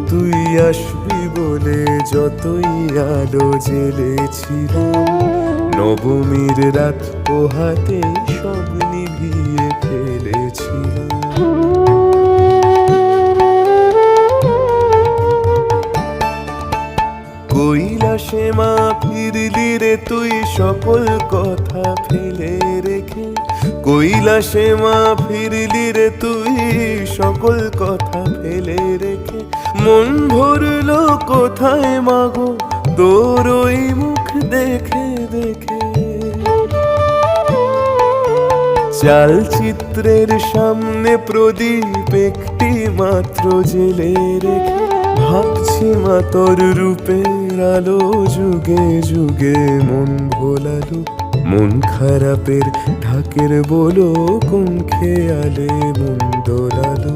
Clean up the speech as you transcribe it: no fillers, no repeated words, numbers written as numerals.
তুই আসবি বলে যতই আলো জ্বেলেছিলাম, নবমীর রাত পোহাতে সব নিভিয়ে ফেলেছিলাম। কৈলাসে মা ফিরলি রে তুই সকল কথা ফেলে রেখে, কৈলাসে মা ফিরলি রে তুই সকল কথা ফেলে রেখে। মন ভরলো কোথায় মাগো তোর ওই মুখ দেখে দেখে। চালচিত্রের সামনে প্রদীপ একটি মাত্র জেলে রেখে, ভাবছি মা তোর রূপের আলো যুগে যুগে মন ভোলালো। মন খারাপের ঢাকের বলো কোন খেয়ালে মন দোলালো।